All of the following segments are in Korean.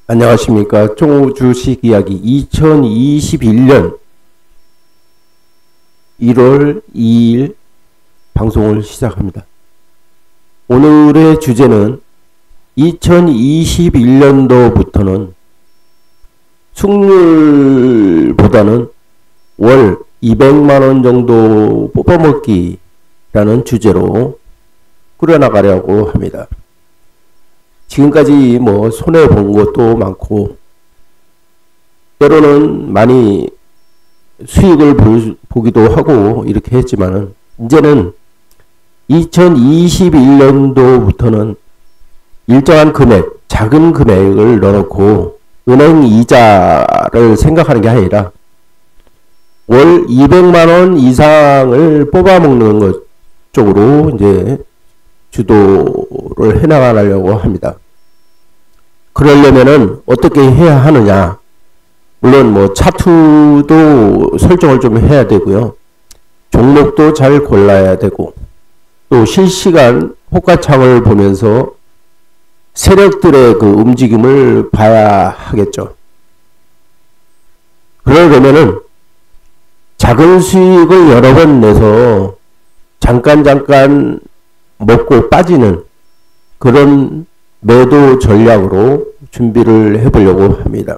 안녕하십니까. 종우주식 이야기 2021년 1월 2일 방송을 시작합니다. 오늘의 주제는 2021년도부터는 승률보다는 월 200만원 정도 뽑아먹기라는 주제로 꾸려나가려고 합니다. 지금까지 손해본 것도 많고 때로는 많이 수익을 보기도 하고 이렇게 했지만은 이제는 2021년도부터는 일정한 금액, 작은 금액을 넣어놓고 은행 이자를 생각하는 게 아니라 월 200만원 이상을 뽑아먹는 것 쪽으로 이제 주도를 해나가려고 합니다. 그러려면은 어떻게 해야 하느냐. 물론 차트도 설정을 좀 해야 되고요. 종목도 잘 골라야 되고 또 실시간 호가창을 보면서 세력들의 그 움직임을 봐야 하겠죠. 그러려면은 작은 수익을 여러 번 내서 잠깐 먹고 빠지는 그런 매도 전략으로 준비를 해보려고 합니다.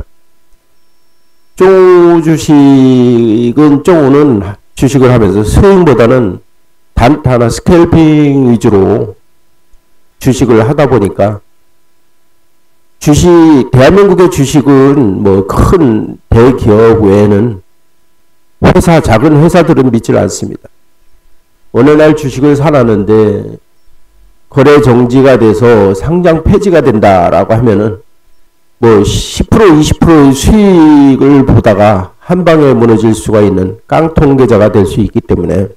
종우주식은 종우는 주식을 하면서 스윙보다는 단타나 스캘핑 위주로 주식을 하다 보니까 대한민국의 주식은 큰 대기업 외에는 작은 회사들은 믿질 않습니다. 어느 날 주식을 사놨는데 거래 정지가 돼서 상장 폐지가 된다라고 하면은 10% 20%의 수익을 보다가 한 방에 무너질 수가 있는 깡통 계좌가 될 수 있기 때문에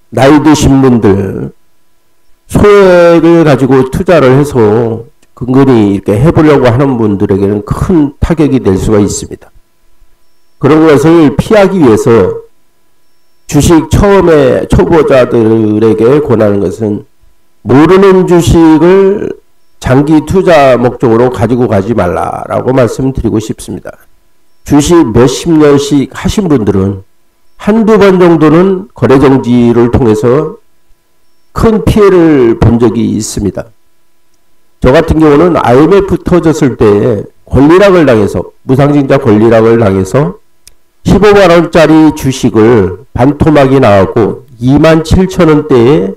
나이 드신 분들 소액을 가지고 투자를 해서 근근히 이렇게 해보려고 하는 분들에게는 큰 타격이 될 수가 있습니다. 그런 것을 피하기 위해서 주식 처음에 초보자들에게 권하는 것은 모르는 주식을 장기 투자 목적으로 가지고 가지 말라라고 말씀드리고 싶습니다. 주식 몇십 년씩 하신 분들은 한두 번 정도는 거래정지를 통해서 큰 피해를 본 적이 있습니다. 저 같은 경우는 IMF 터졌을 때 권리락을 당해서 무상증자 권리락을 당해서 15만원짜리 주식을 반토막이 나왔고 27,000원대에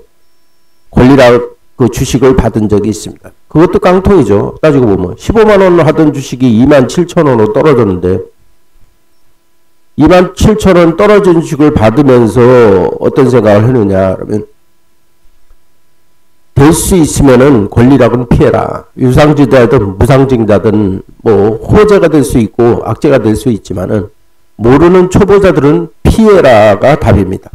권리락 그 주식을 받은 적이 있습니다. 그것도 깡통이죠. 따지고 보면 15만원 하던 주식이 27,000원으로 떨어졌는데 27,000원 떨어진 주식을 받으면서 어떤 생각을 했느냐 그러면 될 수 있으면은 권리락은 피해라. 유상증자든 무상증자든 호재가 될 수 있고 악재가 될 수 있지만은 모르는 초보자들은 피해라가 답입니다.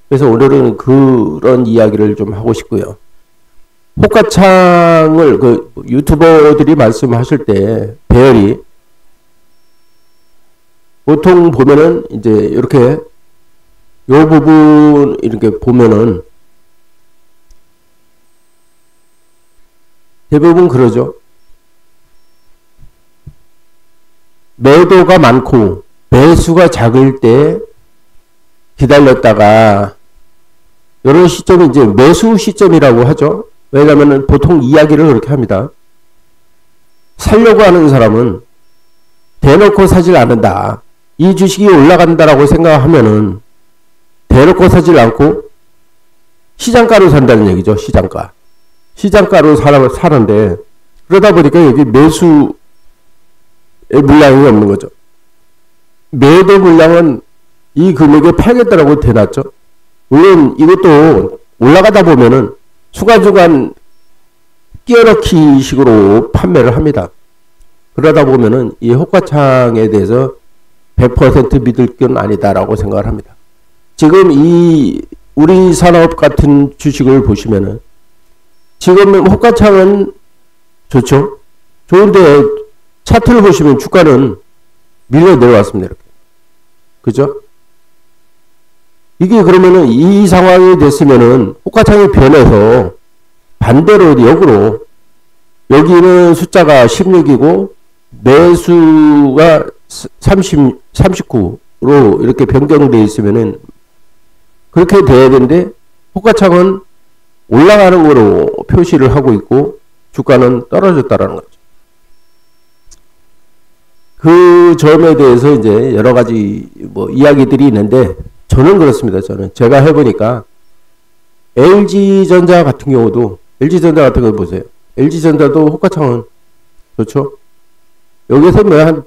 그래서 오늘은 그런 이야기를 좀 하고 싶고요. 호가창을 유튜버들이 말씀하실 때 배열이 보통 보면은 이제 이렇게 요 부분 이렇게 보면은 대부분 그러죠. 매도가 많고 매수가 작을 때 기다렸다가 이런 시점이 이제 매수 시점이라고 하죠. 왜냐하면 보통 이야기를 그렇게 합니다. 살려고 하는 사람은 대놓고 사질 않는다. 이 주식이 올라간다라고 생각하면은 대놓고 사질 않고 시장가로 산다는 얘기죠. 시장가로 사는데 그러다 보니까 여기 매수 물량이 없는 거죠. 매도 물량은 이 금액에 팔겠다라고 대놨죠. 물론 이것도 올라가다 보면은 순간순간 끼어넣기 식으로 판매를 합니다. 그러다 보면은 이 호가창에 대해서 100% 믿을 건 아니다라고 생각을 합니다. 지금 이 우리 산업 같은 주식을 보시면은 지금 호가창은 좋죠. 좋은데 차트를 보시면 주가는 밀려 내려왔습니다. 이렇게. 그죠? 이게 그러면은 이 상황이 됐으면은 호가창이 변해서 반대로 역으로 여기는 숫자가 16이고 매수가 39로 이렇게 변경되어 있으면은 그렇게 돼야 되는데 호가창은 올라가는 거로 표시를 하고 있고 주가는 떨어졌다라는 거죠. 그 점에 대해서 이제 여러 가지 뭐 이야기들이 있는데 저는 그렇습니다. 제가 해보니까 LG전자 같은 경우도 LG전자 같은 거 보세요. LG전자도 호가창은 그렇죠. 여기서 뭐 한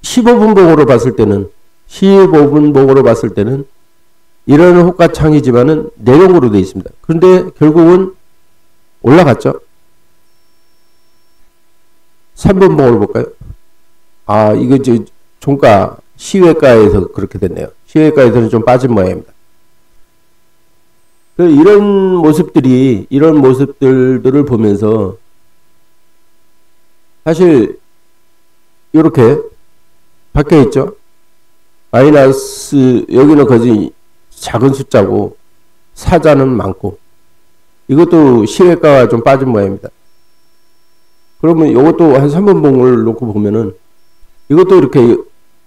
15분 봉으로 봤을 때는 이런 호가창이지만은 내용으로 되어 있습니다. 그런데 결국은 올라갔죠. 3분 봉으로 볼까요? 아, 이거 종가 시외가에서 그렇게 됐네요. 시외가에서는 좀 빠진 모양입니다. 이런 모습들을 보면서 사실 이렇게 바뀌어 있죠. 마이너스 여기는 거의 작은 숫자고 사자는 많고 이것도 시외가가 좀 빠진 모양입니다. 그러면 이것도 한 3분 봉을 놓고 보면은 이것도 이렇게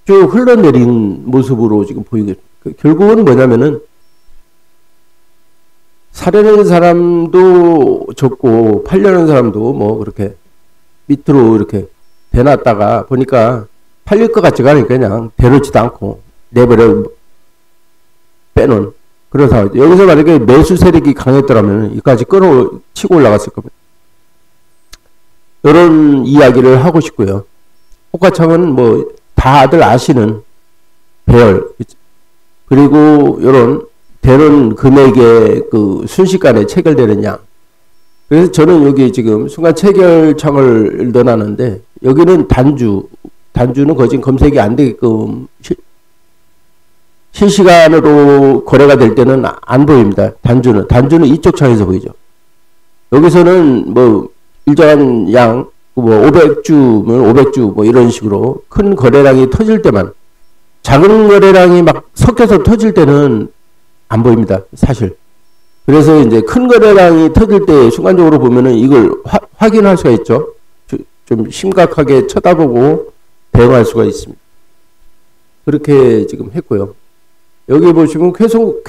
쭉 흘러내린 모습으로 지금 보이겠죠. 결국은 뭐냐면은 사려는 사람도 적고 팔려는 사람도 뭐 그렇게 밑으로 이렇게 대놨다가 보니까 팔릴 것 같지가 않으니까 그냥 대놓지도 않고 내버려 빼놓은 그런 상황이죠. 여기서 만약에 매수 세력이 강했더라면 이까지 치고 올라갔을 겁니다. 이런 이야기를 하고 싶고요. 호가창은 뭐 다들 아시는 배열 그리고 이런 되는 금액의 그 순식간에 체결되는 양. 그래서 저는 여기 지금 순간 체결창을 넣어놨는데 여기는 단주는 거진 검색이 안 되게끔 실시간으로 거래가 될 때는 안 보입니다. 단주는 이쪽 창에서 보이죠. 여기서는 뭐 일정한 양, 뭐 500주면 500주 뭐 이런 식으로 큰 거래량이 터질 때만 작은 거래량이 막 섞여서 터질 때는 안 보입니다. 사실. 그래서 이제 큰 거래량이 터질 때 순간적으로 보면은 이걸 확인할 수가 있죠. 좀 심각하게 쳐다보고 대응할 수가 있습니다. 그렇게 지금 했고요. 여기 보시면 계속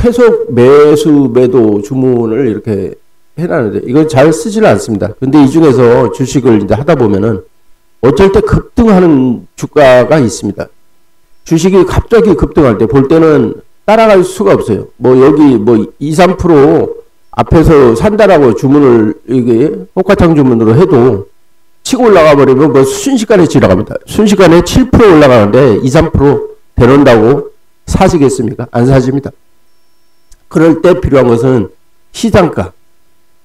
매수 매도 주문을 이렇게 해놨는데 이건 잘 쓰지는 않습니다. 근데 이 중에서 주식을 이제 하다 보면은 어쩔 때 급등하는 주가가 있습니다. 주식이 갑자기 급등할 때 볼 때는 따라갈 수가 없어요. 뭐 여기 뭐 2, 3% 앞에서 산다라고 주문을 이게 호가창 주문으로 해도 치고 올라가 버리면 뭐 순식간에 지나갑니다. 순식간에 7% 올라가는데 2, 3% 되는다고 사시겠습니까? 안 사십니다. 그럴 때 필요한 것은 시장가.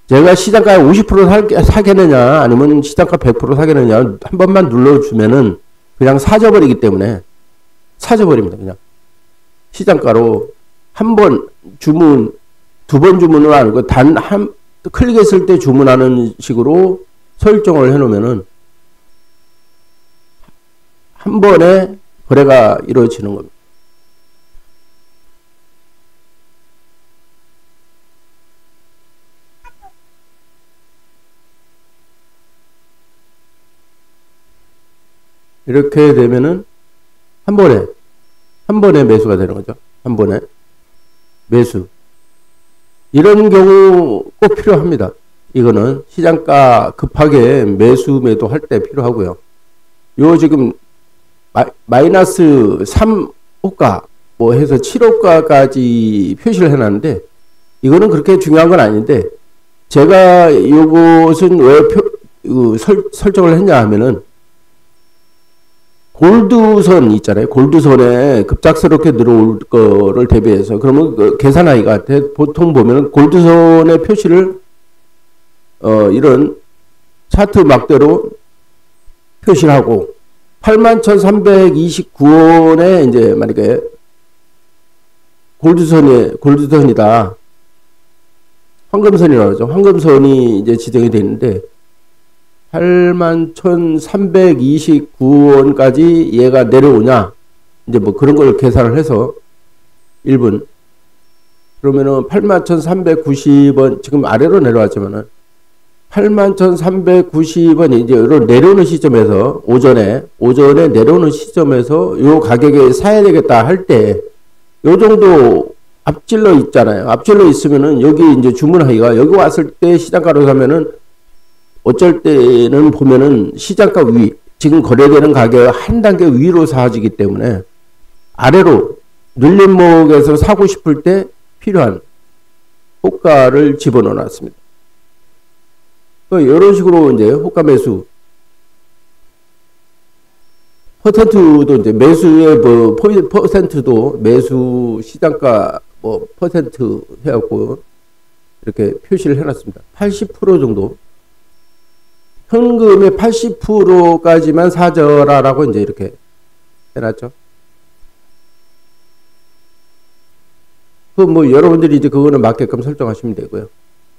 제가 시장가에 50% 사겠느냐 아니면 시장가 100% 사겠느냐 한 번만 눌러주면은 그냥 사져버리기 때문에 사져버립니다. 그냥 시장가로 한 번 주문, 두 번 주문을 아니고 클릭했을 때 주문하는 식으로 설정을 해놓으면은 한 번에 거래가 이루어지는 겁니다. 이렇게 되면은 한 번에 매수가 되는 거죠. 한 번에 매수. 이런 경우 꼭 필요합니다. 이거는 시장가 급하게 매수 매도 할 때 필요하고요. 요 지금 마이너스 3호가 뭐 해서 7호가까지 표시를 해놨는데 이거는 그렇게 중요한 건 아닌데 제가 요것은 왜 설정을 했냐 하면은 골드선 있잖아요. 골드선에 급작스럽게 들어올 거를 대비해서 그러면 계산하기가 보통 보면은 골드선의 표시를 이런 차트 막대로 표시를 하고 81,329원에 이제 만약에 골드선이다. 황금선이라고 하죠. 황금선이 이제 지정이 되는데 81,329원까지 얘가 내려오냐 이제 뭐 그런 걸 계산을 해서 1분 그러면은 81,390원 지금 아래로 내려왔지만은 81,390원이 이제 내려오는 시점에서 오전에 내려오는 시점에서 요 가격에 사야 되겠다 할 때 요 정도 앞질러 있잖아요. 앞질러 있으면은 여기 이제 주문하기가 여기 왔을 때 시장가로 사면은 어쩔 때는 보면은 시장가 위 지금 거래되는 가격 한 단계 위로 사지기 때문에 아래로 눌림목에서 사고 싶을 때 필요한 호가를 집어넣어 놨습니다. 이런 식으로 이제 호가 매수 퍼센트도 이제 매수의 뭐 퍼센트도 매수 시장가 뭐 퍼센트 해갖고 이렇게 표시를 해놨습니다. 80% 정도 현금의 80%까지만 사져라라고 이제 이렇게 해놨죠. 그 뭐 여러분들이 이제 그거는 맞게끔 설정하시면 되고요.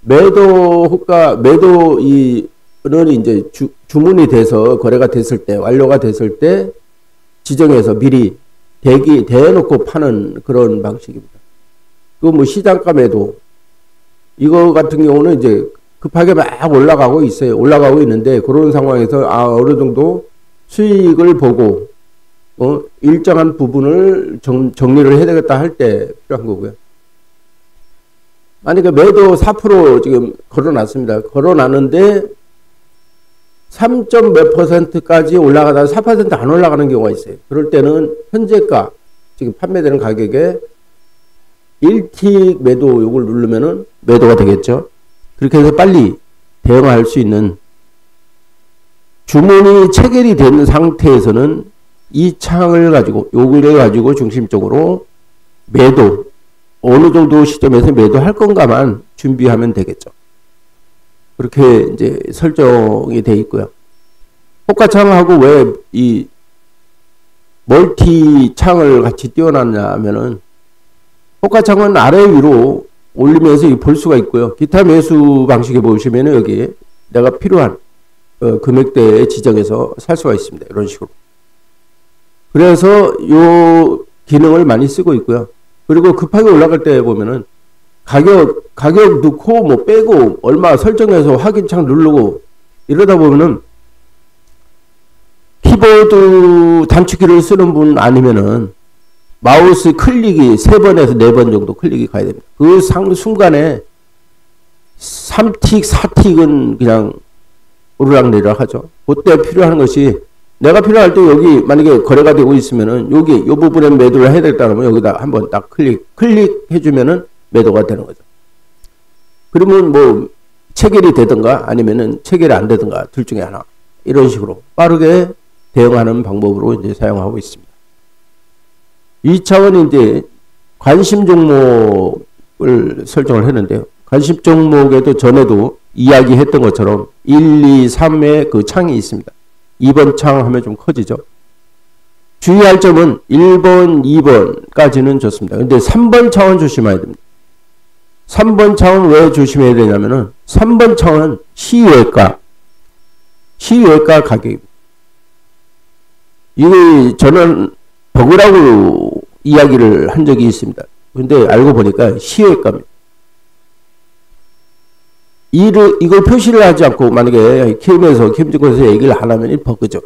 매도 호가 매도 이는 이제 주문이 돼서 거래가 됐을 때 완료가 됐을 때 지정해서 미리 대놓고 파는 그런 방식입니다. 그 뭐 시장가 매도 이거 같은 경우는 이제 급하게 막 올라가고 있어요. 올라가고 있는데 그런 상황에서 어느 정도 수익을 보고 일정한 부분을 정리를 해야 되겠다 할 때 필요한 거고요. 만약에 매도 4% 지금 걸어놨습니다. 걸어놨는데 3몇 %까지 올라가다가 4% 안 올라가는 경우가 있어요. 그럴 때는 현재가 지금 판매되는 가격에 1틱 매도 요걸 누르면은 매도가 되겠죠. 그렇게 해서 빨리 대응할 수 있는 주문이 체결이 된 상태에서는 이 창을 가지고 요걸 가지고 중심적으로 매도 어느 정도 시점에서 매도할 건가만 준비하면 되겠죠. 그렇게 이제 설정이 되어 있고요. 호가창하고 왜 이 멀티 창을 같이 띄워놨냐 하면은 호가창은 아래 위로 올리면서 볼 수가 있고요. 기타 매수 방식에 보시면은 여기 내가 필요한 금액대에 지정해서 살 수가 있습니다. 이런 식으로. 그래서 요 기능을 많이 쓰고 있고요. 그리고 급하게 올라갈 때 보면은 가격 넣고 뭐 빼고 얼마 설정해서 확인창 누르고 이러다 보면은 키보드 단축키를 쓰는 분 아니면은 마우스 클릭이 3번에서 4번 정도 클릭이 가야 됩니다. 그 순간에 3틱, 4틱은 그냥 오르락내리락 하죠. 그때 필요한 것이 내가 필요할 때 여기 만약에 거래가 되고 있으면은 여기 이 부분에 매도를 해야 되겠다 그러면 여기다 한번 딱 클릭해주면은 매도가 되는 거죠. 그러면 뭐 체결이 되든가 아니면은 체결이 안 되든가 둘 중에 하나 이런 식으로 빠르게 대응하는 방법으로 이제 사용하고 있습니다. 2차원이 이제 관심 종목을 설정을 했는데요. 관심 종목에도 전에도 이야기했던 것처럼 1, 2, 3의 그 창이 있습니다. 2번 창 하면 좀 커지죠. 주의할 점은 1번, 2번까지는 좋습니다. 근데 3번 창은 조심해야 됩니다. 3번 창은 왜 조심해야 되냐면은 3번 창은 시외가 가격입니다. 이게 저는 버그라고 이야기를 한 적이 있습니다. 근데 알고 보니까 시외가입니다. 이걸 표시를 하지 않고 만약에 키움증권에서 얘기를 안 하면 이 버그죠.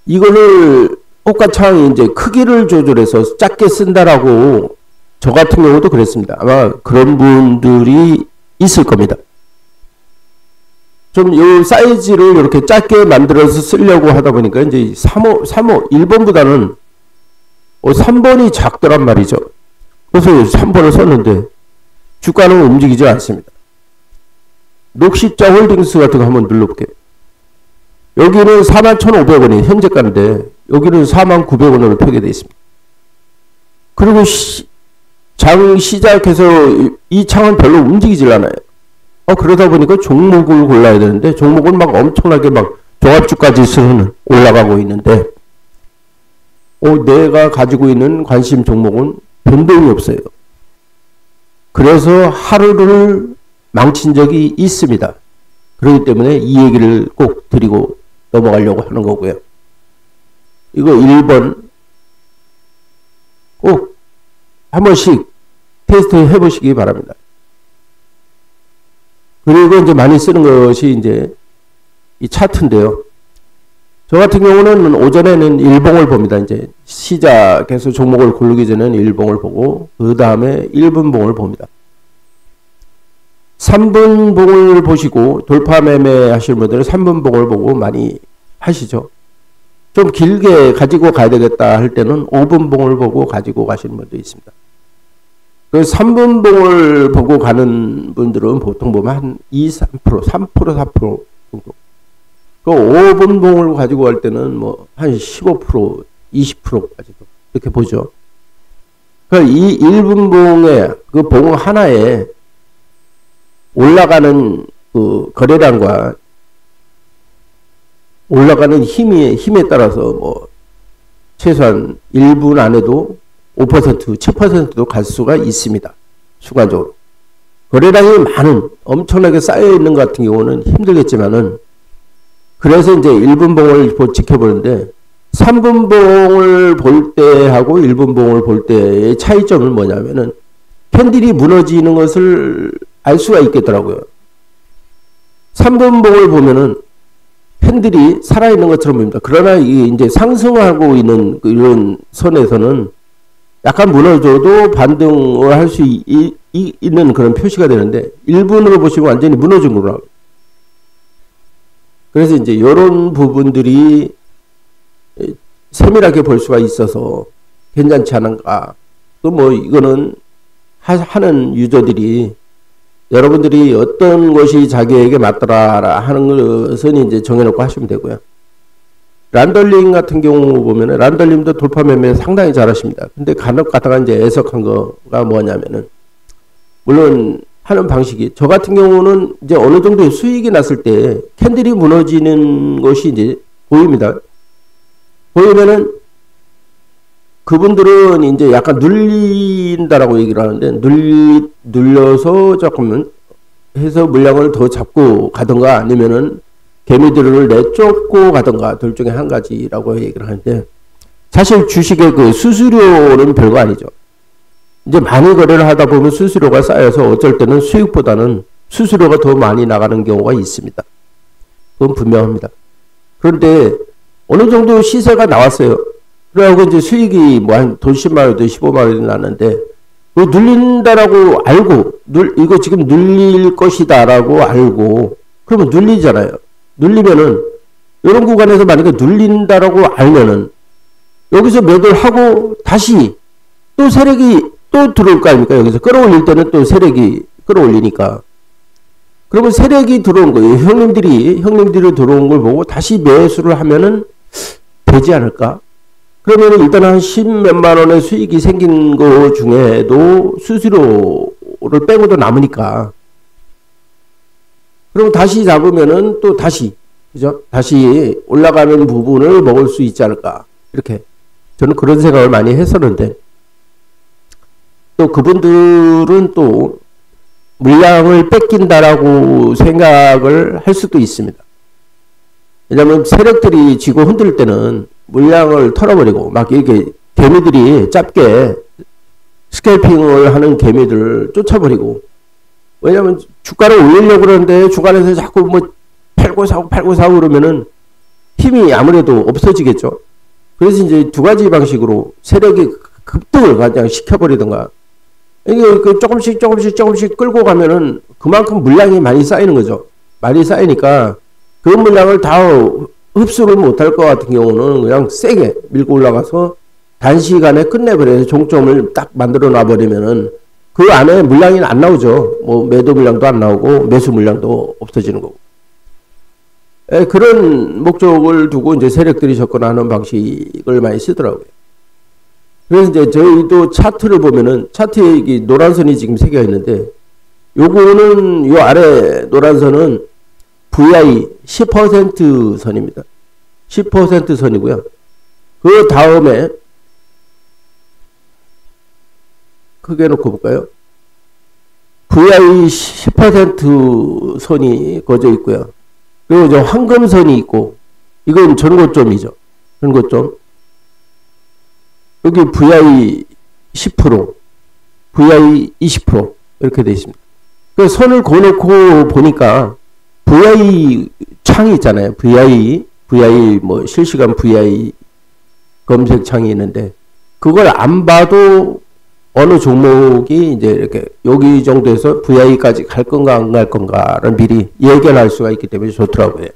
이거를 호가창이 이제 크기를 조절해서 작게 쓴다라고 저 같은 경우도 그랬습니다. 아마 그런 분들이 있을 겁니다. 좀 이 사이즈를 이렇게 작게 만들어서 쓰려고 하다 보니까 이제 3호 1번보다는 3번이 작더란 말이죠. 그래서 3번을 썼는데 주가는 움직이지 않습니다. 녹십자 홀딩스 같은 거 한번 눌러볼게요. 여기는 41,500원이 현재가인데 여기는 49,000원으로 표기되어 있습니다. 그리고 장 시작해서 이 창은 별로 움직이질 않아요. 그러다 보니까 종목을 골라야 되는데 종목은 막 엄청나게 막 종합주가지수는 올라가고 있는데 내가 가지고 있는 관심 종목은 변동이 없어요. 그래서 하루를 망친 적이 있습니다. 그렇기 때문에 이 얘기를 꼭 드리고 넘어가려고 하는 거고요. 이거 1번 꼭 한 번씩 테스트 해보시기 바랍니다. 그리고 이제 많이 쓰는 것이 이제 이 차트인데요. 저 같은 경우는 오전에는 일봉을 봅니다. 이제 시작해서 종목을 고르기 전에는 일봉을 보고 그 다음에 1분봉을 봅니다. 3분봉을 보시고 돌파 매매 하시는 분들은 3분봉을 보고 많이 하시죠. 좀 길게 가지고 가야 되겠다 할 때는 5분봉을 보고 가지고 가시는 분도 있습니다. 그 3분봉을 보고 가는 분들은 보통 보면 한 2, 3%, 3%, 4% 정도. 그 5분봉을 가지고 갈 때는 뭐 한 15%, 20%까지도 이렇게 보죠. 그러니까 이 1분봉의 그 봉 하나에 올라가는 그 거래량과 올라가는 힘에 따라서 뭐 최소한 1분 안에도 5%, 7%도 갈 수가 있습니다. 순간적으로. 거래량이 많은, 엄청나게 쌓여있는 것 같은 경우는 힘들겠지만은, 그래서 이제 1분봉을 지켜보는데, 3분봉을 볼 때하고 1분봉을 볼 때의 차이점은 뭐냐면은, 캔들이 무너지는 것을 알 수가 있겠더라고요. 3분봉을 보면은, 캔들이 살아있는 것처럼 보입니다. 그러나 이게 이제 상승하고 있는 이런 선에서는 약간 무너져도 반등을 할 수 있는 그런 표시가 되는데 1분으로 보시면 완전히 무너진 거라고. 그래서 이제 이런 부분들이 세밀하게 볼 수가 있어서 괜찮지 않은가. 또 뭐 이거는 하는 유저들이 여러분들이 어떤 것이 자기에게 맞더라 하는 것은 이제 정해놓고 하시면 되고요. 란덜링 같은 경우 보면은 란덜님도 돌파 매매 상당히 잘하십니다. 근데 간혹 가다가 이제 애석한 거가 뭐냐면은 물론 하는 방식이 저 같은 경우는 이제 어느 정도 수익이 났을 때 캔들이 무너지는 것이 이제 보입니다. 보이면은 그분들은 이제 약간 눌린다라고 얘기를 하는데 눌려서 조금 해서 물량을 더 잡고 가던가 아니면은 개미들을 내쫓고 가던가 둘 중에 한 가지라고 얘기를 하는데 사실 주식의 그 수수료는 별거 아니죠. 이제 많이 거래를 하다 보면 수수료가 쌓여서 어쩔 때는 수익보다는 수수료가 더 많이 나가는 경우가 있습니다. 그건 분명합니다. 그런데 어느 정도 시세가 나왔어요. 그래갖고 이제 수익이 뭐 한 돈 10만 원이든 15만 원이 나는데 그 눌린다라고 알고 이거 지금 눌릴 것이다라고 알고 그러면 눌리잖아요. 눌리면은 이런 구간에서 만약에 눌린다라고 알면은 여기서 매도를 하고 다시 또 세력이 또 들어올 거 아닙니까? 여기서 끌어올릴 때는 또 세력이 끌어올리니까 그러면 세력이 들어온 거예요. 형님들이 들어온 걸 보고 다시 매수를 하면은 되지 않을까? 그러면 일단 한 10몇만 원의 수익이 생긴 거 중에도 수수료를 빼고도 남으니까 그럼 다시 잡으면은 또 다시 그죠? 다시 올라가는 부분을 먹을 수 있지 않을까? 이렇게 저는 그런 생각을 많이 했었는데 또 그분들은 또 물량을 뺏긴다라고 생각을 할 수도 있습니다. 왜냐하면 세력들이 쥐고 흔들 때는 물량을 털어버리고 막 이렇게 개미들이 짧게 스캘핑을 하는 개미들을 쫓아버리고 왜냐하면 주가를 올리려고 그러는데 주간에서 자꾸 뭐 팔고 사고 그러면은 힘이 아무래도 없어지겠죠. 그래서 이제 두 가지 방식으로 세력이 급등을 그냥 시켜버리던가 이게 조금씩 끌고 가면은 그만큼 물량이 많이 쌓이는 거죠. 많이 쌓이니까 그 물량을 다 흡수를 못할 것 같은 경우는 그냥 세게 밀고 올라가서 단시간에 끝내버려서 종점을 딱 만들어 놔버리면은 그 안에 물량이 안 나오죠. 뭐 매도 물량도 안 나오고 매수 물량도 없어지는 거고. 그런 목적을 두고 이제 세력들이 접근하는 방식을 많이 쓰더라고요. 그래서 이제 저희도 차트를 보면은 차트에 이 노란 선이 지금 새겨 있는데 요거는 요 아래 노란 선은 VI 10% 선입니다. 10% 선이고요. 그 다음에 크게 놓고 볼까요? VI 10% 선이 그어져 있고요. 그리고 이제 황금선이 있고 이건 전고점이죠. 전고점. 여기 VI 10%, VI 20% 이렇게 되어 있습니다. 그 선을 그어놓고 보니까 VI 창이 있잖아요. VI 뭐 실시간 VI 검색 창이 있는데 그걸 안 봐도 어느 종목이 이제 이렇게 여기 정도에서 VI까지 갈 건가 안 갈 건가를 미리 예견할 수가 있기 때문에 좋더라고요.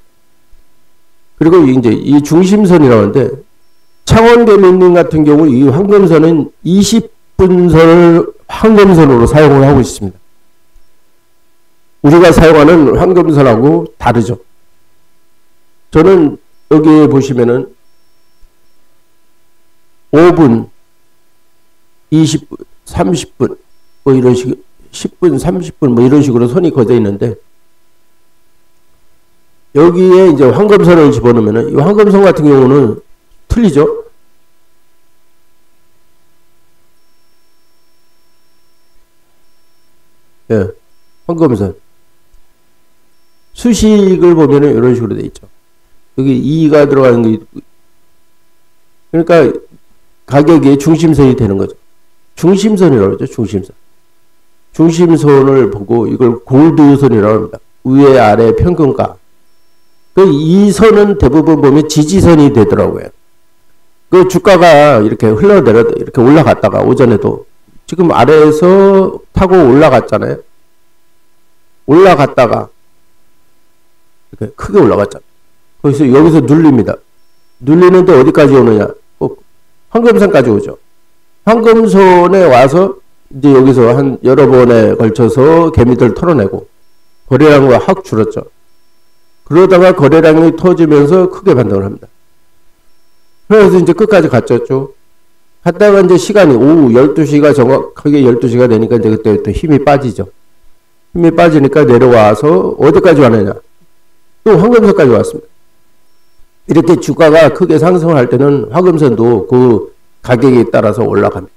그리고 이제 이 중심선이라고 하는데 창원개미님 같은 경우 이 황금선은 20분선을 황금선으로 사용을 하고 있습니다. 우리가 사용하는 황금선하고 다르죠. 저는 여기 보시면은 5분, 20분, 30분, 뭐 이런 식, 10분, 30분, 뭐 이런 식으로 선이 거져 있는데, 여기에 이제 황금선을 집어넣으면은, 이 황금선 같은 경우는 틀리죠? 예, 황금선. 수식을 보면은 이런 식으로 돼 있죠. 여기 2가 들어가는 게, 그러니까 가격이 중심선이 되는 거죠. 중심선이라고 그러죠. 중심선. 중심선을 보고 이걸 골드선이라고 합니다. 위에 아래 평균가. 이 선은 대부분 보면 지지선이 되더라고요. 그 주가가 이렇게 흘러내려 이렇게 올라갔다가 오전에도 지금 아래에서 타고 올라갔잖아요. 올라갔다가 이렇게 크게 올라갔잖아요. 거기서 여기서 눌립니다. 눌리는데 어디까지 오느냐? 꼭 황금선까지 오죠. 황금선에 와서 이제 여기서 한 여러 번에 걸쳐서 개미들 털어내고 거래량과 확 줄었죠. 그러다가 거래량이 터지면서 크게 반등을 합니다. 그래서 이제 끝까지 갔죠. 갔다가 이제 시간이 오후 12시가 정확하게 12시가 되니까 이제 그때부터 힘이 빠지죠. 힘이 빠지니까 내려와서 어디까지 왔느냐? 또 황금선까지 왔습니다. 이렇게 주가가 크게 상승을 할 때는 황금선도 그 가격에 따라서 올라갑니다.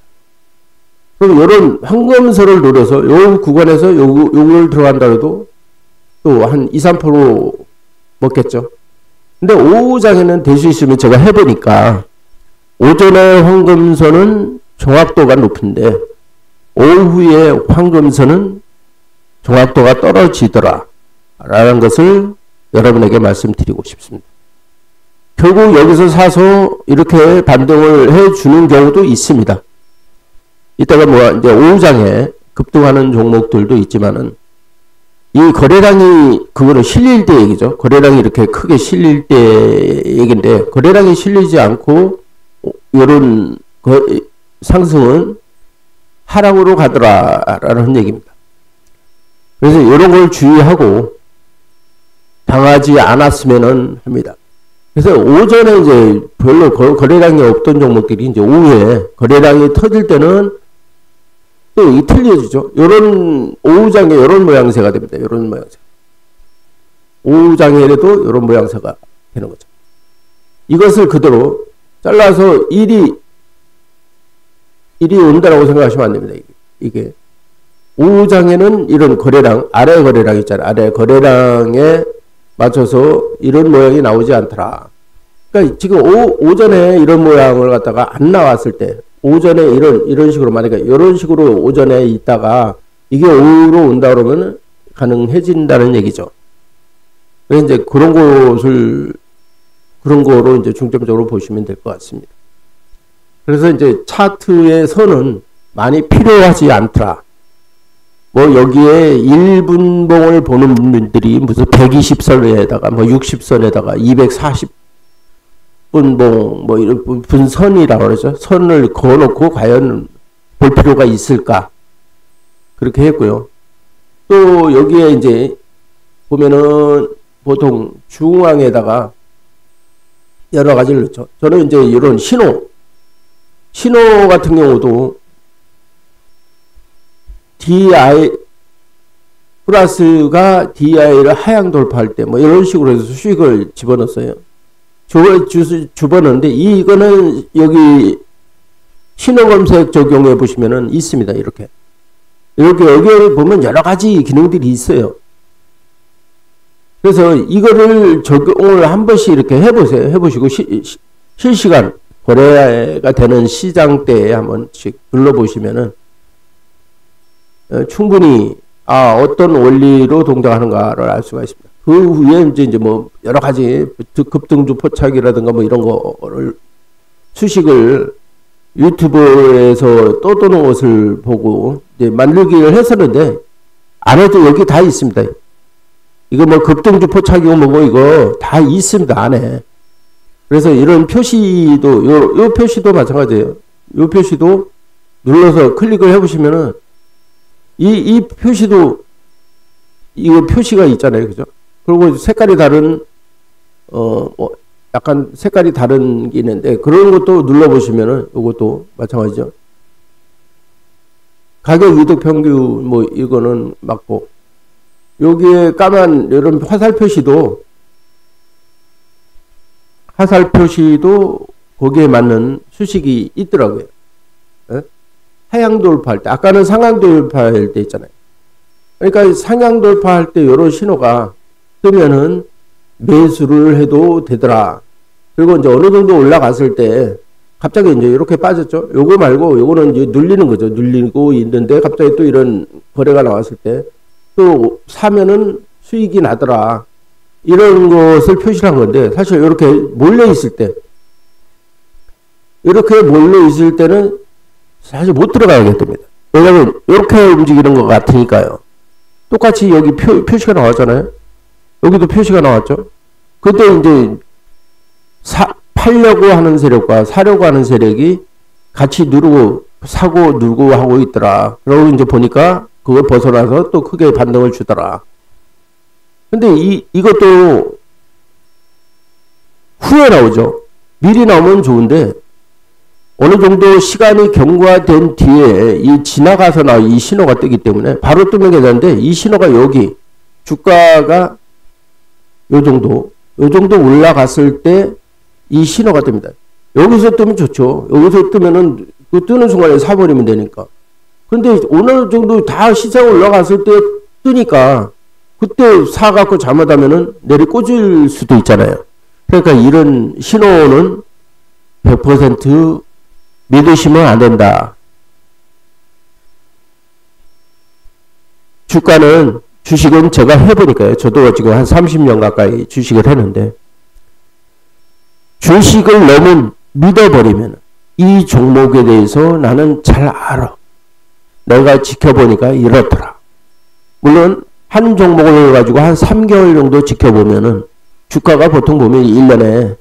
그럼 이런 황금선을 노려서 요 구간에서 요걸 들어간다 해도 또 한 2, 3% 먹겠죠. 근데 오후장에는 될 수 있으면 제가 해보니까 오전에 황금선은 정확도가 높은데 오후에 황금선은 정확도가 떨어지더라 라는 것을 여러분에게 말씀드리고 싶습니다. 결국 여기서 사서 이렇게 반등을 해주는 경우도 있습니다. 이따가 뭐 이제 오후장에 급등하는 종목들도 있지만은 이 거래량이 그거를 실릴 때 얘기죠. 거래량이 이렇게 크게 실릴 때 얘기인데 거래량이 실리지 않고 이런 상승은 하락으로 가더라라는 얘기입니다. 그래서 이런 걸 주의하고 당하지 않았으면 합니다. 그래서 오전에 이제 별로 거래량이 없던 종목들이 이제 오후에 거래량이 터질 때는 또 이 틀려지죠. 요런 오후장에 요런 모양새가 됩니다. 요런 모양새. 오후장에도 요런 모양새가 되는 거죠. 이것을 그대로 잘라서 일이 온다라고 생각하시면 안 됩니다. 이게 오후장에는 이런 거래량, 아래 거래량 있잖아요. 아래 거래량에 맞춰서 이런 모양이 나오지 않더라. 그러니까 지금 오전에 이런 모양을 갖다가 안 나왔을 때 오전에 이런 식으로 만약에 이런 식으로 오전에 있다가 이게 오후로 온다 그러면 가능해진다는 얘기죠. 그래서 이제 그런 거로 이제 중점적으로 보시면 될 것 같습니다. 그래서 이제 차트의 선은 많이 필요하지 않더라. 뭐 여기에 1분봉을 보는 분들이 무슨 120선에다가 뭐 60선에다가 240분봉 뭐 이런 분선이라고 그러죠. 선을 그어놓고 과연 볼 필요가 있을까? 그렇게 했고요. 또 여기에 이제 보면은 보통 중앙에다가 여러 가지를 넣죠. 저는 이제 이런 신호 같은 경우도 DI 플러스가 DI를 하향 돌파할 때 뭐 이런 식으로 해서 수익을 집어넣었어요. 집어넣는데 이거는 여기 신호 검색 적용해 보시면은 있습니다. 이렇게 여기 보면 여러 가지 기능들이 있어요. 그래서 이거를 적용을 한 번씩 이렇게 해보세요. 해보시고 실시간 거래가 되는 시장 때에 한 번씩 눌러보시면은 충분히 어떤 원리로 동작하는가를 알 수가 있습니다. 그 후에 이제 뭐 여러 가지 급등주 포착이라든가 뭐 이런 거를 수식을 유튜브에서 떠도는 것을 보고 이제 만들기를 했었는데 안에도 여기 다 있습니다. 이거 뭐 급등주 포착이고 뭐고 이거 다 있습니다. 안에. 그래서 이런 표시도 요 표시도 마찬가지예요. 요 표시도 눌러서 클릭을 해보시면은 이 표시도 이거 표시가 있잖아요. 그죠? 그리고 색깔이 다른 약간 색깔이 다른 게 있는데 그런 것도 눌러보시면은 이것도 마찬가지죠. 가격 이득 평균 뭐 이거는 맞고 여기에 까만 이런 화살 표시도 거기에 맞는 수식이 있더라고요. 예? 하향 돌파할 때 아까는 상향 돌파할 때 있잖아요. 그러니까 상향 돌파할 때 이런 신호가 뜨면은 매수를 해도 되더라. 그리고 이제 어느 정도 올라갔을 때 갑자기 이제 이렇게 빠졌죠. 요거 말고 요거는 이제 눌리는 거죠. 눌리고 있는데 갑자기 또 이런 거래가 나왔을 때 또 사면은 수익이 나더라. 이런 것을 표시한 건데 사실 이렇게 몰려 있을 때 는 사실 못 들어가야 됩니다. 왜냐하면 이렇게 움직이는 것 같으니까요. 똑같이 여기 표시가 나왔잖아요. 여기도 표시가 나왔죠. 근데 이제 팔려고 하는 세력과 사려고 하는 세력이 같이 누르고 사고 누르고 하고 있더라. 그러고 이제 보니까 그걸 벗어나서 또 크게 반등을 주더라. 근데 이것도 후에 나오죠. 미리 나오면 좋은데 어느 정도 시간이 경과된 뒤에 이 지나가서 이 신호가 뜨기 때문에 바로 뜨면 괜찮은데 이 신호가 여기 주가가 요 정도 올라갔을 때 이 신호가 뜹니다. 여기서 뜨면 좋죠. 여기서 뜨면은 그 뜨는 순간에 사버리면 되니까. 근데 어느 정도 다 시장 올라갔을 때 뜨니까 그때 사갖고 잘못하면은 내리 꽂을 수도 있잖아요. 그러니까 이런 신호는 100% 믿으시면 안 된다. 주식은 제가 해보니까요. 저도 지금 한 30년 가까이 주식을 했는데 주식을 너무 믿어버리면 이 종목에 대해서 나는 잘 알아. 내가 지켜보니까 이렇더라. 물론 한 종목을 가지고 한 3개월 정도 지켜보면은 주가가 보통 보면 1년에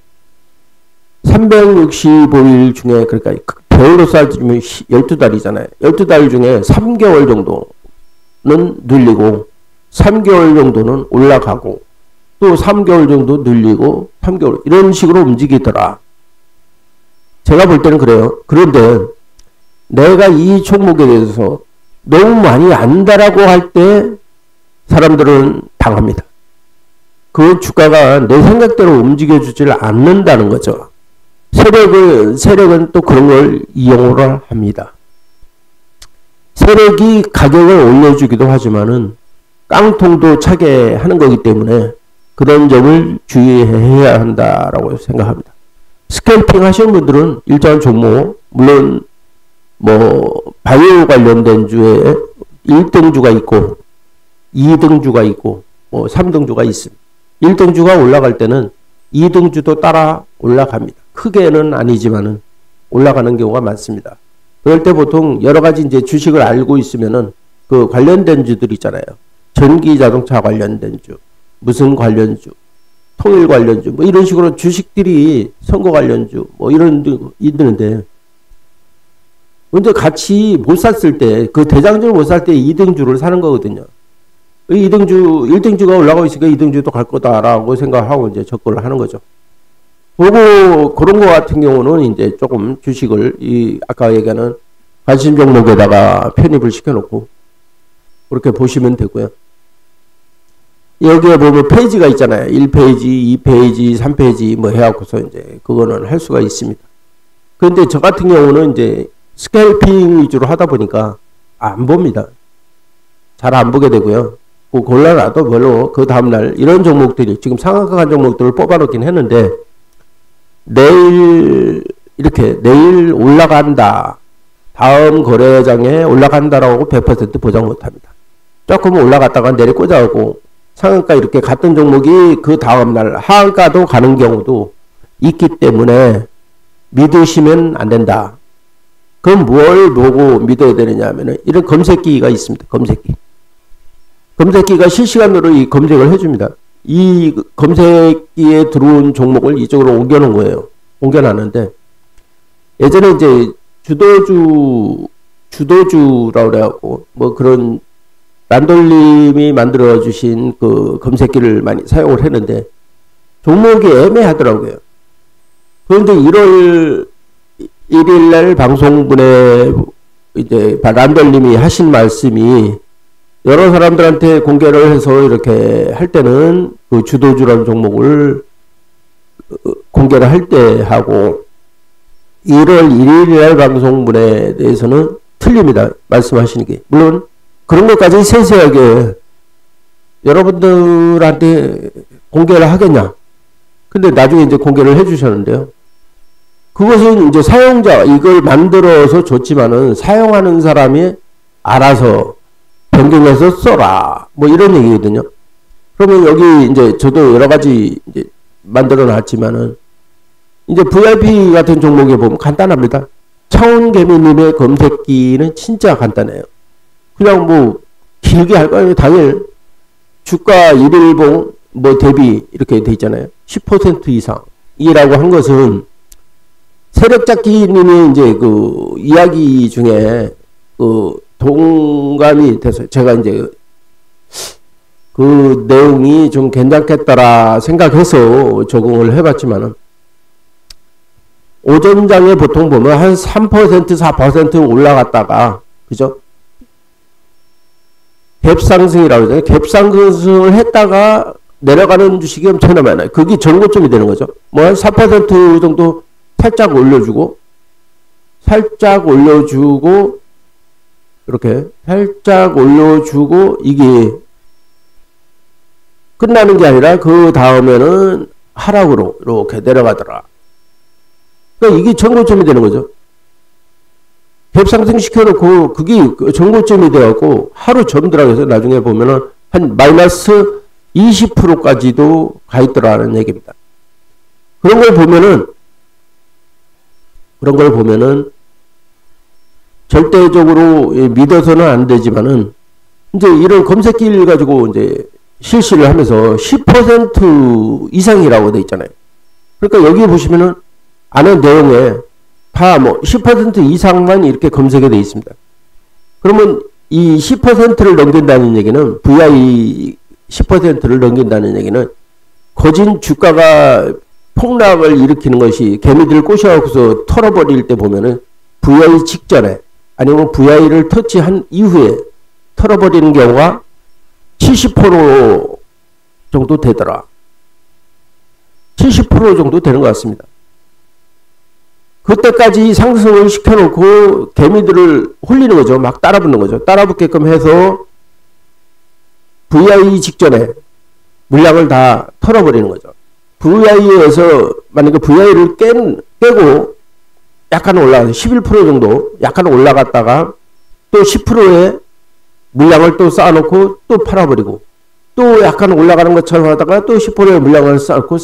365일 중에 그러니까 배우로 따지면 12달이잖아요. 12달 중에 3개월 정도는 눌리고 3개월 정도는 올라가고 또 3개월 정도 눌리고 3개월 이런 식으로 움직이더라. 제가 볼 때는 그래요. 그런데 내가 이 종목에 대해서 너무 많이 안다라고 할 때 사람들은 당합니다. 그 주가가 내 생각대로 움직여주질 않는다는 거죠. 세력은 또 그런 걸 이용을 합니다. 세력이 가격을 올려주기도 하지만은 깡통도 차게 하는 거기 때문에 그런 점을 주의해야 한다라고 생각합니다. 스캘핑 하시는 분들은 일정한 종목, 물론 뭐 바이오 관련된 주에 1등주가 있고 2등주가 있고 뭐 3등주가 있습니다. 1등주가 올라갈 때는 2등주도 따라 올라갑니다. 크게는 아니지만은 올라가는 경우가 많습니다. 그럴 때 보통 여러 가지 이제 주식을 알고 있으면은 그 관련된 주들 있잖아요. 전기 자동차 관련된 주, 무슨 관련주, 통일 관련주, 뭐 이런 식으로 주식들이 선거 관련주, 뭐 이런 데 있는데 먼저 같이 못 샀을 때, 그 대장주를 못 살 때 2등주를 사는 거거든요. 1등주가 올라가고 있으니까 2등주도 갈 거다라고 생각하고 이제 접근을 하는 거죠. 그리고 그런 거 같은 경우는 이제 조금 주식을 아까 얘기하는 관심 종목에다가 편입을 시켜놓고 그렇게 보시면 되고요. 여기에 보면 페이지가 있잖아요. 1페이지, 2페이지, 3페이지 뭐 해갖고서 이제 그거는 할 수가 있습니다. 그런데 저 같은 경우는 이제 스캘핑 위주로 하다 보니까 안 봅니다. 잘 안 보게 되고요. 그 골라놔도 별로 그 다음날 이런 종목들이 지금 상한가한 종목들을 뽑아놓긴 했는데 내일 올라간다. 다음 거래장에 올라간다라고 100% 보장 못합니다. 조금 올라갔다가 내리 꽂아오고 상한가 이렇게 갔던 종목이 그 다음날 하한가도 가는 경우도 있기 때문에 믿으시면 안 된다. 그럼 뭘 보고 믿어야 되느냐 하면은 이런 검색기가 있습니다. 검색기가 실시간으로 이 검색을 해줍니다. 이 검색기에 들어온 종목을 이쪽으로 옮겨놓은 거예요. 옮겨놨는데 예전에 이제 주도주라고 그래갖고 뭐 그런 란돌님이 만들어주신 그 검색기를 많이 사용을 했는데 종목이 애매하더라고요. 그런데 1월 1일날 방송분에 이제 란돌님이 하신 말씀이 여러 사람들한테 공개를 해서 이렇게 할 때는 그 주도주라는 종목을 공개를 할 때 하고 1월 1일날 방송분에 대해서는 틀립니다. 말씀하시는 게. 물론 그런 것까지 세세하게 여러분들한테 공개를 하겠냐. 근데 나중에 이제 공개를 해주셨는데요. 그것은 이제 사용자, 이걸 만들어서 줬지만은 사용하는 사람이 알아서 변경해서 써라. 뭐 이런 얘기거든요. 그러면 여기 이제 저도 여러 가지 이제 만들어 놨지만은 이제 VIP 같은 종목에 보면 간단합니다. 차원개미님의 검색기는 진짜 간단해요. 그냥 뭐 길게 할 거예요. 당일 주가 1일봉 뭐 대비 이렇게 돼 있잖아요. 10% 이상이라고 한 것은 세력잡기님이 이제 그 이야기 중에 그 동감이 돼서 제가 이제 그 내용이 좀 괜찮겠다라 생각해서 적응을 해봤지만은 오전장에 보통 보면 한 3% 4% 올라갔다가 그죠? 갭상승이라고 하잖아요. 갭상승을 했다가 내려가는 주식이 엄청나 많아요. 그게 전고점이 되는 거죠. 뭐 한 4% 정도 살짝 올려주고 이렇게 살짝 올려주고 이게 끝나는 게 아니라 그 다음에는 하락으로 이렇게 내려가더라. 그러니까 이게 전고점이 되는 거죠. 갭상승 시켜놓고 그게 전고점이 되어갖고 하루 전들어가 해서 나중에 보면은 한 마이너스 20%까지도 가 있더라는 얘기입니다. 그런 걸 보면은 절대적으로 믿어서는 안 되지만은 이제 이런 검색기를 가지고 이제 실시를 하면서 10% 이상이라고 돼 있잖아요. 그러니까 여기 보시면은 안에 내용에 다 뭐 10% 이상만 이렇게 검색이 되어 있습니다. 그러면 이 10%를 넘긴다는 얘기는 VI 10%를 넘긴다는 얘기는 거진 주가가 폭락을 일으키는 것이 개미들 꼬셔서 털어버릴 때 보면은 VI 직전에 아니면 VI를 터치한 이후에 털어버리는 경우가 70% 정도 되더라. 70% 정도 되는 것 같습니다. 그때까지 상승을 시켜놓고 개미들을 홀리는 거죠. 막 따라붙는 거죠. 따라붙게끔 해서 VI 직전에 물량을 다 털어버리는 거죠. VI에서 만약에 VI를 깨고 약간 올라가서 11% 정도 약간 올라갔다가 또 10%의 물량을 또 쌓아놓고 또 팔아버리고 또 약간 올라가는 것처럼 하다가 또 10%의 물량을 쌓고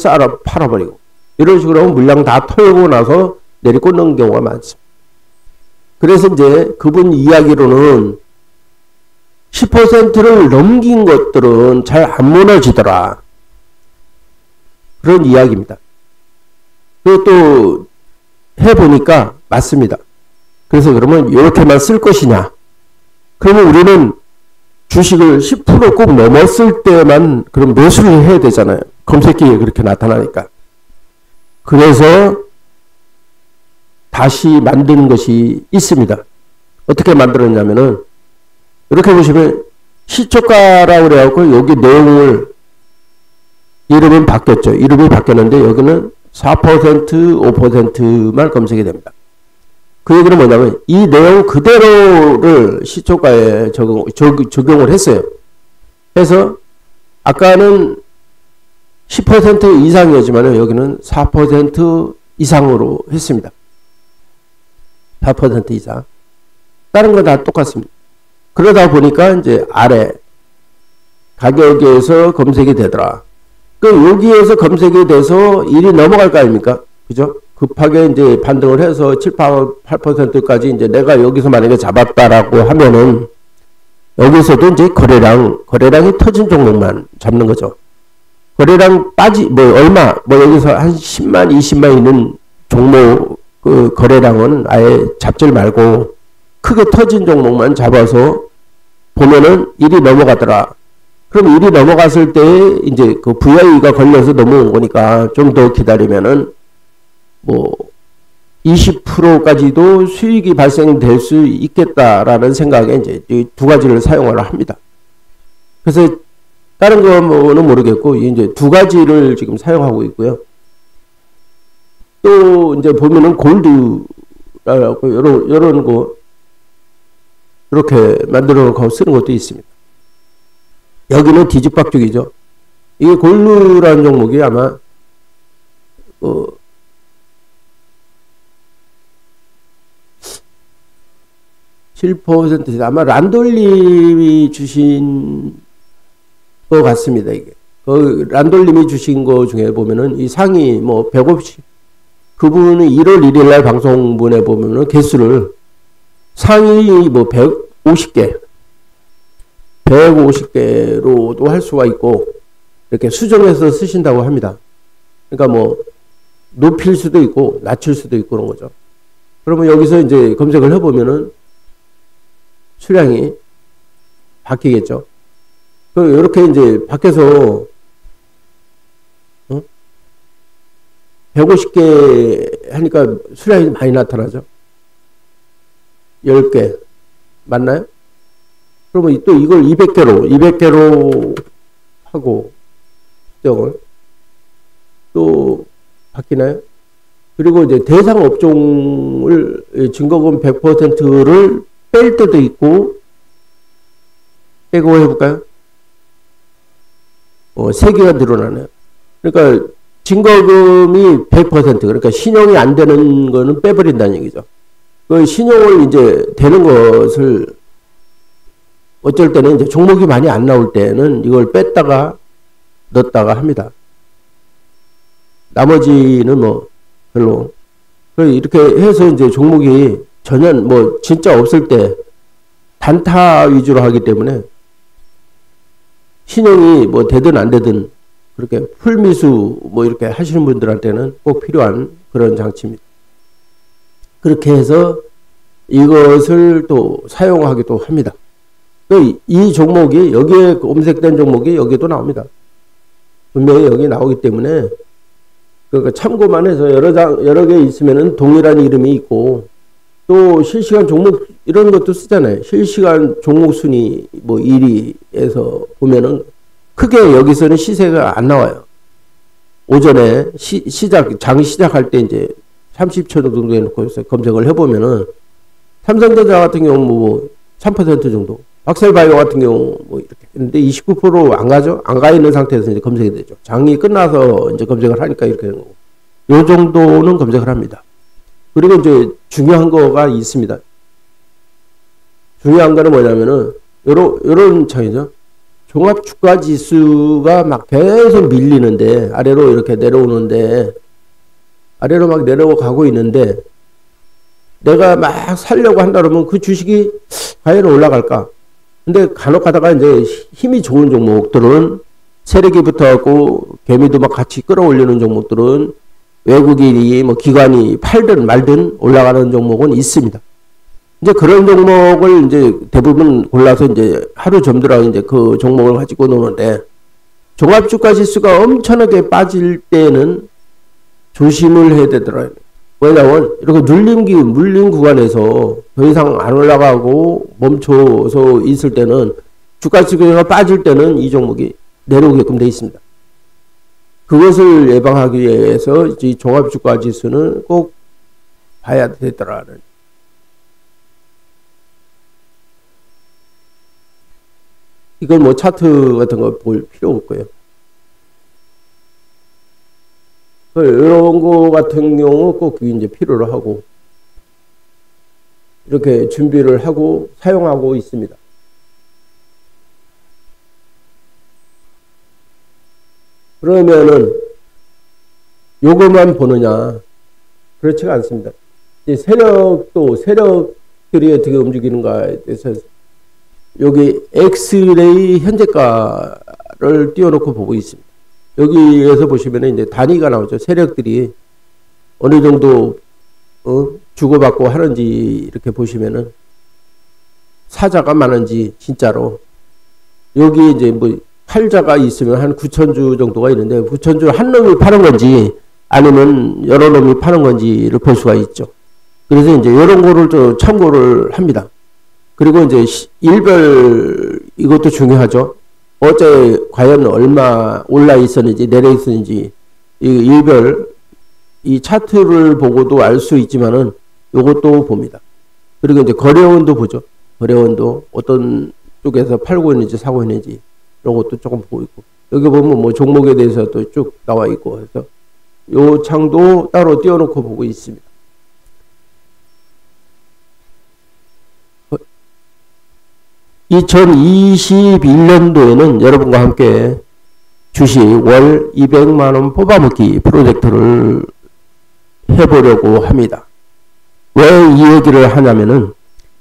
팔아버리고 이런 식으로 하면 물량 다 털고 나서 내리꽂는 경우가 많습니다. 그래서 이제 그분 이야기로는 10%를 넘긴 것들은 잘 안 무너지더라. 그런 이야기입니다. 그것도 해보니까 맞습니다. 그래서 그러면 이렇게만 쓸 것이냐. 그러면 우리는 주식을 10% 꼭 넘었을 때만 그럼 매수를 해야 되잖아요. 검색기에 그렇게 나타나니까. 그래서 다시 만드는 것이 있습니다. 어떻게 만들었냐면은 이렇게 보시면 시초가라고 그래갖고 여기 내용을 이름은 바뀌었죠. 이름이 바뀌었는데 여기는 4% 5%만 검색이 됩니다. 그 얘기는 뭐냐면 이 내용 그대로를 시초가에 적용을 했어요. 그래서 아까는 10% 이상이었지만 여기는 4% 이상으로 했습니다. 4% 이상. 다른 거 다 똑같습니다. 그러다 보니까 이제 아래 가격에서 검색이 되더라. 그 여기에서 검색이 돼서 일이 넘어갈 거 아닙니까? 그죠? 급하게 이제 반등을 해서 7, 8%까지 이제 내가 여기서 만약에 잡았다라고 하면은 여기서도 이제 거래량이 터진 종목만 잡는 거죠. 거래량 얼마, 여기서 한 10만, 20만 있는 종목, 그 거래량은 아예 잡질 말고 크게 터진 종목만 잡아서 보면은 일이 넘어가더라. 그럼 일이 넘어갔을 때 이제 그 VI가 걸려서 넘어온 거니까 좀 더 기다리면은 20%까지도 수익이 발생될 수 있겠다라는 생각에 이제 이 두 가지를 사용을 합니다. 그래서 다른 거는 모르겠고 이제 두 가지를 지금 사용하고 있고요. 또 이제 보면은 골드라고 이런 거 이렇게 만들어 놓고 쓰는 것도 있습니다. 여기는 뒤집박죽이죠. 이게 골드라는 종목이 아마 7% 아마 란돌님이 주신 것 같습니다. 이게 그 란돌님이 주신 거 중에 보면은 이 상위 150 그분은 1월 1일 날 방송분에 보면은 개수를 상위 150개로도 할 수가 있고 이렇게 수정해서 쓰신다고 합니다. 그러니까 높일 수도 있고 낮출 수도 있고 그런 거죠. 그러면 여기서 이제 검색을 해보면은 수량이 바뀌겠죠. 이렇게 이제 밖에서 150개 하니까 수량이 많이 나타나죠. 10개 맞나요? 그러면 또 이걸 200개로 하고 수정을 또 바뀌나요? 그리고 이제 대상 업종을 증거금 100%를 뺄 때도 있고 빼고 해볼까요? 3개가 늘어나네요. 그러니까 증거금이 100% 그러니까 신용이 안 되는 거는 빼버린다는 얘기죠. 그 신용을 이제 되는 것을 어쩔 때는 이제 종목이 많이 안 나올 때는 이걸 뺐다가 넣었다가 합니다. 나머지는 별로. 이렇게 해서 이제 종목이 전혀 진짜 없을 때 단타 위주로 하기 때문에 신용이 되든 안 되든 그렇게 풀미수 이렇게 하시는 분들한테는 꼭 필요한 그런 장치입니다. 그렇게 해서 이것을 또 사용하기도 합니다. 이 종목이 여기에 검색된 종목이 여기도 나옵니다. 분명히 여기 나오기 때문에 그러니까 참고만 해서 여러 개 있으면은 동일한 이름이 있고 또 실시간 종목 이런 것도 쓰잖아요. 실시간 종목 순위 1위에서 보면은 크게 여기서는 시세가 안 나와요. 오전에 장 시작할 때 이제 30초 정도 해놓고 검색을 해보면은 삼성전자 같은 경우 3% 정도, 박셀바이오 같은 경우 이렇게 했는데 29% 안 가죠? 안 가 있는 상태에서 이제 검색이 되죠. 장이 끝나서 이제 검색을 하니까 이렇게 되는 거고. 요 정도는 검색을 합니다. 그리고 이제 중요한 거가 있습니다. 중요한 거는 뭐냐면은 요런 차이죠. 종합주가지수가 막 계속 밀리는데 아래로 이렇게 내려오는데 아래로 막 내려가고 있는데 내가 막 살려고 한다 그러면 그 주식이 과연 올라갈까? 근데 간혹 가다가 이제 힘이 좋은 종목들은 세력이 붙어갖고 개미도 막 같이 끌어올리는 종목들은 외국인이 기관이 팔든 말든 올라가는 종목은 있습니다. 이제 그런 종목을 이제 대부분 골라서 이제 하루 점들하고 이제 그 종목을 가지고 노는데 종합주가 지수가 엄청나게 빠질 때는 조심을 해야 되더라고요. 왜냐하면 이렇게 물린 구간에서 더 이상 안 올라가고 멈춰서 있을 때는 주가 지수가 빠질 때는 이 종목이 내려오게끔 되어 있습니다. 그것을 예방하기 위해서 이 종합주가 지수는 꼭 봐야 되더라는. 이건 차트 같은 거 볼 필요 없고요. 이런 거 같은 경우 꼭 이제 필요로 하고 이렇게 준비를 하고 사용하고 있습니다. 그러면은 요것만 보느냐? 그렇지가 않습니다. 이제 세력들이 어떻게 움직이는가에 대해서 여기 엑스레이 현재가를 띄워놓고 보고 있습니다. 여기에서 보시면 이제 단위가 나오죠. 세력들이 어느 정도 주고받고 하는지 이렇게 보시면은 사자가 많은지 진짜로 여기 이제 뭐 팔자가 있으면 한 9,000주 정도가 있는데 9,000주 한 놈이 파는 건지 아니면 여러 놈이 파는 건지를 볼 수가 있죠. 그래서 이제 이런 거를 좀 참고를 합니다. 그리고 이제 일별 이것도 중요하죠. 어제 과연 얼마 올라 있었는지 내려 있었는지 일별 이 차트를 보고도 알 수 있지만은 요것도 봅니다. 그리고 이제 거래원도 보죠. 거래원도 어떤 쪽에서 팔고 있는지 사고 있는지 이런 것도 조금 보고 있고 여기 보면 뭐 종목에 대해서도 쭉 나와 있고 해서 요 창도 따로 띄워놓고 보고 있습니다. 2021년도에는 여러분과 함께 주식 월 200만원 뽑아먹기 프로젝트를 해보려고 합니다. 왜 이 얘기를 하냐면은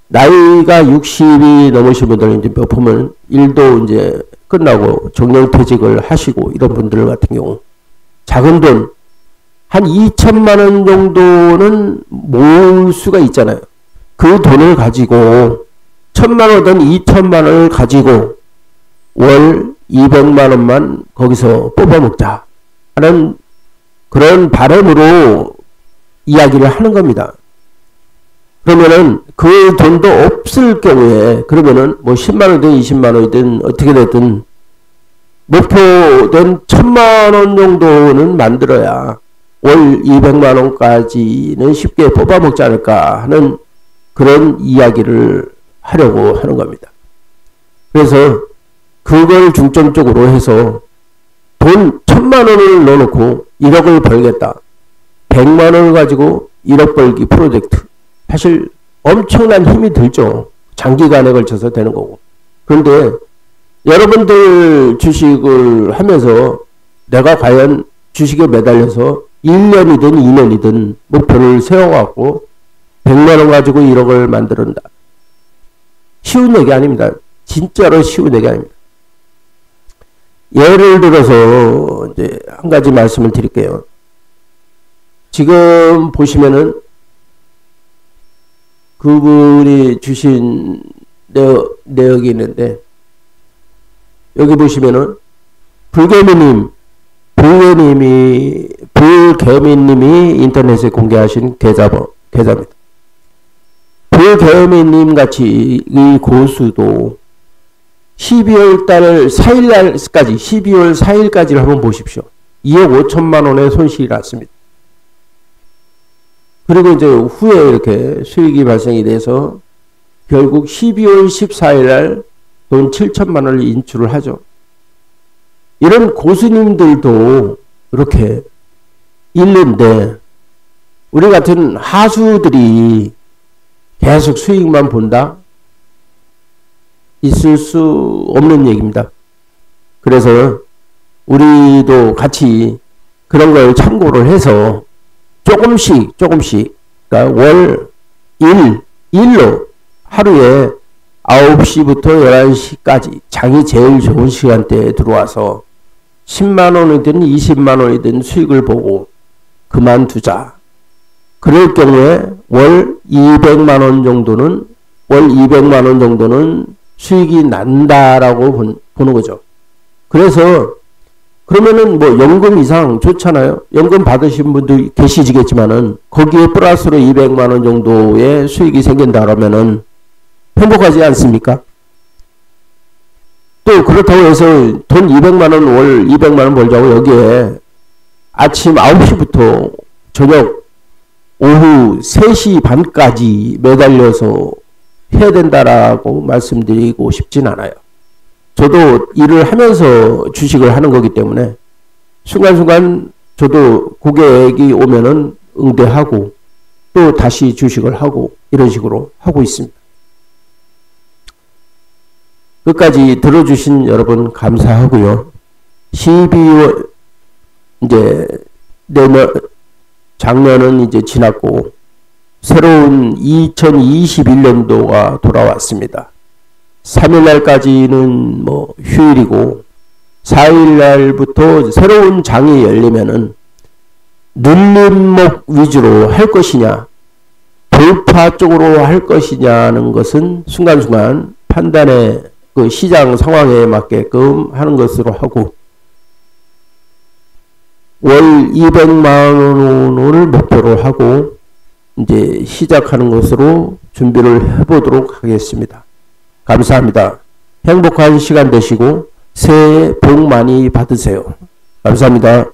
나이가 60이 넘으신 분들은 이제 보면 일도 이제 끝나고 정년퇴직을 하시고 이런 분들 같은 경우 작은 돈 한 2천만원 정도는 모을 수가 있잖아요. 그 돈을 가지고 1,000만원이든 2천만원을 가지고 월 200만원만 거기서 뽑아먹자 하는 그런 바람으로 이야기를 하는 겁니다. 그러면은 그 돈도 없을 경우에 그러면은 뭐 10만원이든 20만원이든 어떻게 됐든 목표된 1,000만원 정도는 만들어야 월 200만원까지는 쉽게 뽑아먹지 않을까 하는 그런 이야기를 하려고 하는 겁니다. 그래서 그걸 중점적으로 해서 돈 1,000만원을 넣어놓고 1억을 벌겠다. 100만원을 가지고 1억 벌기 프로젝트. 사실 엄청난 힘이 들죠. 장기간에 걸쳐서 되는 거고. 그런데 여러분들 주식을 하면서 내가 과연 주식에 매달려서 1년이든 2년이든 목표를 세워갖고 100만원 가지고 1억을 만든다. 쉬운 얘기 아닙니다. 진짜로 쉬운 얘기 아닙니다. 예를 들어서 이제 한 가지 말씀을 드릴게요. 지금 보시면은 그분이 주신 내역이 있는데 여기 보시면은 불개미님이 인터넷에 공개하신 계좌입니다. 불개미님 같이 이 고수도 12월 4일까지를 한번 보십시오. 2억 5천만 원의 손실이 났습니다. 그리고 이제 후에 이렇게 수익이 발생이 돼서 결국 12월 14일 날 돈 7천만 원을 인출을 하죠. 이런 고수님들도 이렇게 있는데 우리 같은 하수들이 계속 수익만 본다? 있을 수 없는 얘기입니다. 그래서 우리도 같이 그런 걸 참고를 해서 조금씩 그러니까 월 1로 하루에 9시부터 11시까지 장이 제일 좋은 시간대에 들어와서 10만원이든 20만원이든 수익을 보고 그만두자. 그럴 경우에 월 200만원 정도는 수익이 난다라고 보는 거죠. 그래서 그러면은 뭐 연금 이상 좋잖아요. 연금 받으신 분도 계시지겠지만은 거기에 플러스로 200만원 정도의 수익이 생긴다라면은 행복하지 않습니까? 또 그렇다고 해서 돈 200만원 월 200만원 벌자고 여기에 아침 9시부터 저녁 오후 3시 반까지 매달려서 해야 된다라고 말씀드리고 싶진 않아요. 저도 일을 하면서 주식을 하는 거기 때문에 순간순간 저도 고객이 오면은 응대하고 또 다시 주식을 하고 이런 식으로 하고 있습니다. 끝까지 들어주신 여러분 감사하고요. 이제 작년은 이제 지났고 새로운 2021년도가 돌아왔습니다. 3일날까지는 뭐 휴일이고 4일날부터 새로운 장이 열리면은 눌림목 위주로 할 것이냐 돌파 쪽으로 할 것이냐는 것은 순간순간 판단의 그 시장 상황에 맞게끔 하는 것으로 하고 월 200만 원을 목표로 하고 이제 시작하는 것으로 준비를 해보도록 하겠습니다. 감사합니다. 행복한 시간 되시고 새해 복 많이 받으세요. 감사합니다.